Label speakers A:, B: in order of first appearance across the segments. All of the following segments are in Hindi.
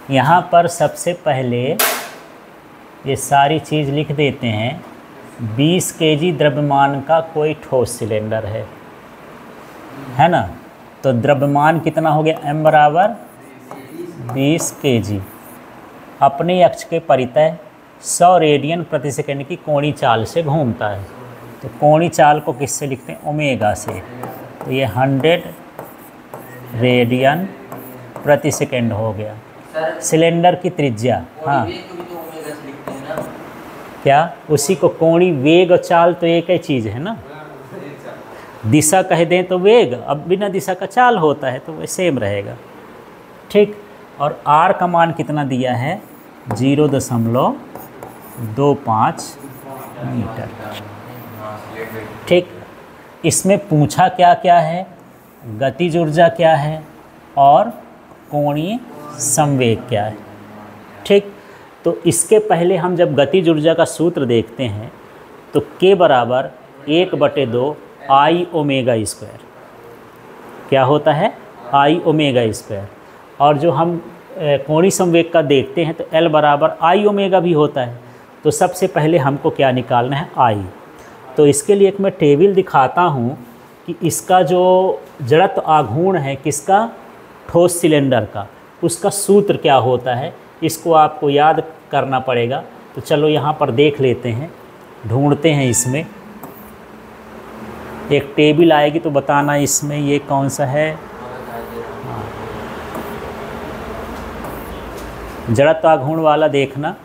A: यहाँ पर सबसे पहले ये सारी चीज़ लिख देते हैं। 20 केजी द्रव्यमान का कोई ठोस सिलेंडर है ना। तो द्रव्यमान कितना हो गया, m बराबर 20 केजी। अपने अक्ष के परितः 100 रेडियन प्रति सेकंड की कोणीय चाल से घूमता है। तो कोणीय चाल को किससे लिखते हैं, ओमेगा से। तो ये 100 रेडियन प्रति सेकंड हो गया। सिलेंडर की त्रिज्या, हाँ क्या, उसी को कोणीय वेग और चाल तो एक ही चीज़ है ना। दिशा कह दें तो वेग, अब बिना दिशा का चाल होता है तो वह सेम रहेगा। ठीक, और r का मान कितना दिया है, 0.25 मीटर। ठीक, इसमें पूछा क्या क्या है, गतिज ऊर्जा क्या है और कोणीय संवेग क्या है। ठीक, तो इसके पहले हम जब गतिज ऊर्जा का सूत्र देखते हैं तो K बराबर 1/2 I ओमेगा स्क्वायर, क्या होता है, I ओमेगा स्क्वायर। और जो हम कोणीय संवेग का देखते हैं तो L बराबर I ओमेगा भी होता है। तो सबसे पहले हमको क्या निकालना है, I। तो इसके लिए एक मैं टेबल दिखाता हूँ कि इसका जो जड़त्व आघूर्ण है किसका, ठोस सिलेंडर का, उसका सूत्र क्या होता है, इसको आपको याद करना पड़ेगा। तो चलो यहाँ पर देख लेते हैं, ढूंढते हैं। इसमें एक टेबल आएगी तो बताना इसमें ये कौन सा है। जड़त्व आघूर्ण वाला देखना।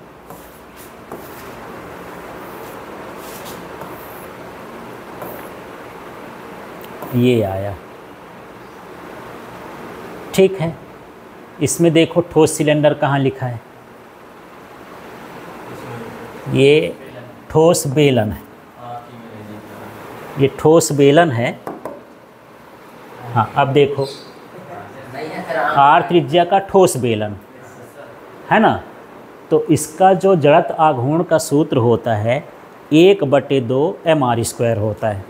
A: ये आया, ठीक है। इसमें देखो ठोस सिलेंडर कहाँ लिखा है, ये ठोस बेलन है, ये ठोस बेलन है। हाँ, अब देखो R त्रिज्या का ठोस बेलन है ना। तो इसका जो जड़त्व आघूर्ण का सूत्र होता है 1/2 mr² होता है।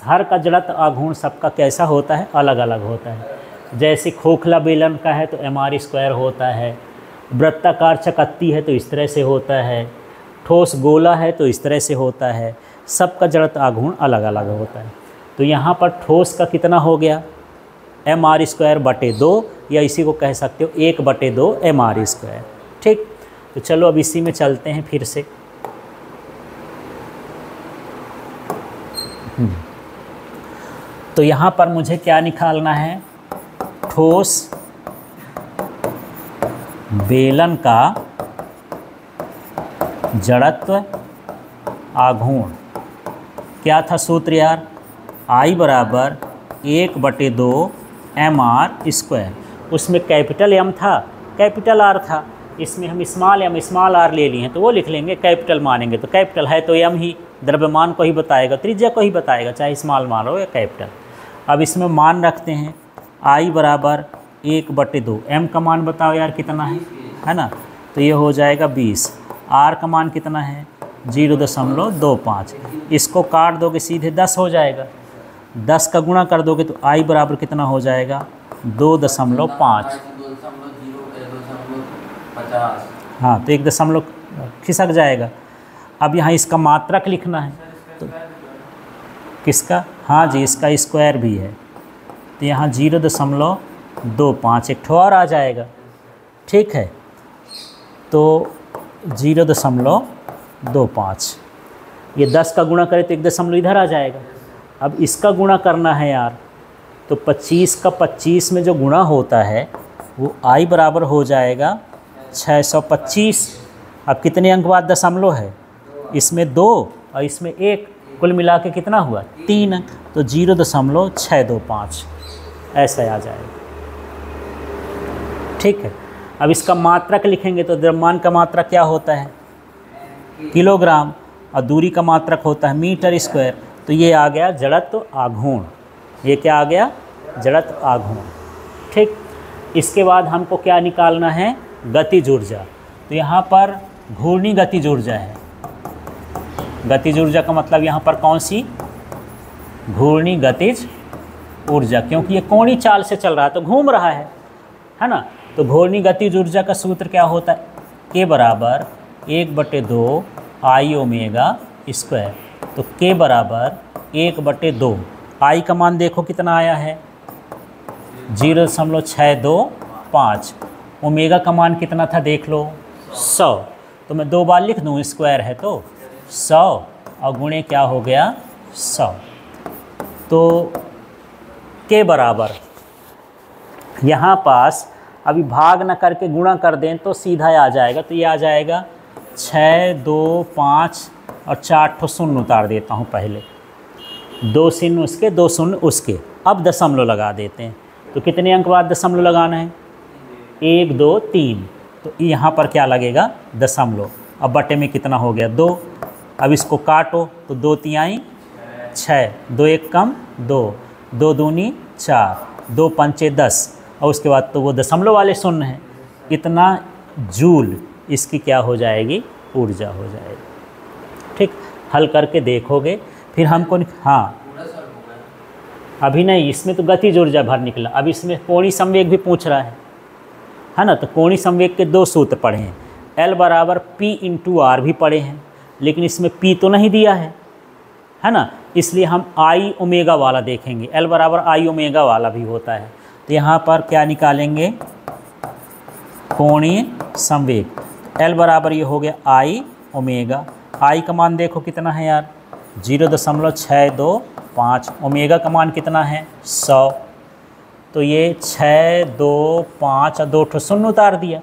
A: हर का जड़त्व आघूर्ण सबका कैसा होता है, अलग अलग होता है। जैसे खोखला बेलन का है तो mr² होता है, वृत्ताकार चकत्ती है तो इस तरह से होता है, ठोस गोला है तो इस तरह से होता है। सबका जड़त्व आघूर्ण अलग अलग होता है। तो यहाँ पर ठोस का कितना हो गया, mr²/2, या इसी को कह सकते हो 1/2 mr²। ठीक, तो चलो अब इसी में चलते हैं फिर से। तो यहाँ पर मुझे क्या निकालना है, ठोस बेलन का जड़त्व आघूर्ण। क्या था सूत्र यार, I बराबर 1/2 mr²। उसमें कैपिटल M था, कैपिटल R था। इसमें हम स्मॉल m स्मॉल r ले लिए हैं तो वो लिख लेंगे, कैपिटल मानेंगे तो कैपिटल है तो m ही द्रव्यमान को ही बताएगा, त्रिज्या को ही बताएगा, चाहे स्मॉल मान लो या कैपिटल। अब इसमें मान रखते हैं I बराबर 1/2, m का मान बताओ यार कितना है ना। तो ये हो जाएगा 20। R का मान कितना है, 0.25। इसको काट दोगे सीधे 10 हो जाएगा। 10 का गुणा कर दोगे तो I बराबर कितना हो जाएगा, 2.5। हाँ, तो 1 दशमलव खिसक जाएगा। अब यहाँ इसका मात्रक लिखना है तो किसका, हाँ जी, इसका स्क्वायर भी है तो यहाँ 0.25 एक ठो और आ जाएगा। ठीक है, तो 0.25, ये 10 का गुणा करें तो 1 दशमलव इधर आ जाएगा। अब इसका गुणा करना है यार, तो 25 का 25 में जो गुणा होता है वो I बराबर हो जाएगा 625। अब कितने अंक बाद दशमलव है, इसमें 2 और इसमें 1, कुल मिला के कितना हुआ, 3 अंक। तो 0.625 ऐसा आ जाएगा। ठीक है, अब इसका मात्रक लिखेंगे तो द्रव्यमान का मात्रक क्या होता है, किलोग्राम, और दूरी का मात्रक होता है मीटर²। तो ये आ गया जड़त्व आघूर्ण, ये क्या आ गया, जड़त्व आघूर्ण। ठीक, इसके बाद हमको क्या निकालना है, गतिज ऊर्जा। तो यहाँ पर घूर्णी गतिज ऊर्जा है। गतिज ऊर्जा का मतलब यहाँ पर कौन सी, घूर्णी गतिज ऊर्जा, क्योंकि ये कोणीय चाल से चल रहा है तो घूम रहा है ना। तो घूर्णी गतिज ऊर्जा का सूत्र क्या होता है? K बराबर 1/2 I ओमेगा स्क्वायर। तो K बराबर 1/2। I का मान देखो कितना आया है, 0.625। ओमेगा का मान कितना था देख लो, 100। तो मैं 2 बार लिख दूँ, स्क्वायर है तो 100 और गुणे क्या हो गया, 100। तो K बराबर यहाँ पास अभी भाग ना करके गुणा कर दें तो सीधा आ जाएगा। तो ये आ जाएगा 6, 2, 5 और 4 ठो शून्य उतार देता हूँ पहले, 2 शून्य उसके 2 शून्य उसके। अब दशमलव लगा देते हैं। तो कितने अंक बाद दशमलव लगाना है, 1, 2, 3। तो यहाँ पर क्या लगेगा, दशमलव। अब बटे में कितना हो गया, 2। अब इसको काटो तो 2 तिहाई 6, 2 1 कम 2, 2 दूनी 4, 2 पंचे 10 और उसके बाद तो वो दशमलव वाले शून्य हैं। इतना जूल इसकी क्या हो जाएगी, ऊर्जा हो जाएगी। ठीक, हल करके देखोगे फिर हमको। हाँ अभी नहीं, इसमें तो गतिज ऊर्जा भर निकला। अब इसमें कोणीय संवेग भी पूछ रहा है ना। तो कोणीय संवेग के 2 सूत्र पढ़े हैं, L बराबर P × R भी पढ़े हैं, लेकिन इसमें P तो नहीं दिया है ना, इसलिए हम I ओमेगा वाला देखेंगे। L बराबर I ओमेगा वाला भी होता है। तो यहाँ पर क्या निकालेंगे, कोणीय संवेग। L बराबर ये हो गया I ओमेगा। I का मान देखो कितना है यार, 0.625। ओमेगा का मान कितना है, 100। तो ये 6, 2, 5 और 2 ठो शून्य उतार दिया।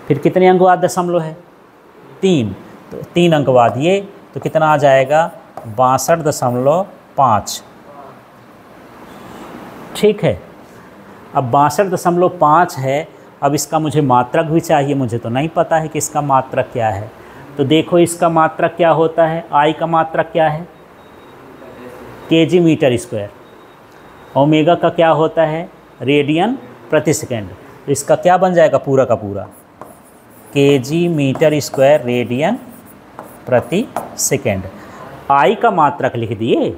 A: फिर कितने अंक बाद दशमलव है, 3। तो 3 अंक बाद ये, तो कितना आ जाएगा, 62.5। ठीक है। अब 62.5 है। अब इसका मुझे मात्रक भी चाहिए, मुझे तो नहीं पता है कि इसका मात्रक क्या है। तो देखो इसका मात्रक क्या होता है, I का मात्रक क्या है, kg मीटर स्क्वायर। ओमेगा का क्या होता है, रेडियन प्रति सेकेंड। तो इसका क्या बन जाएगा, पूरा का पूरा kg मीटर स्क्वायर रेडियन प्रति सेकेंड। I का मात्रक लिख दिए।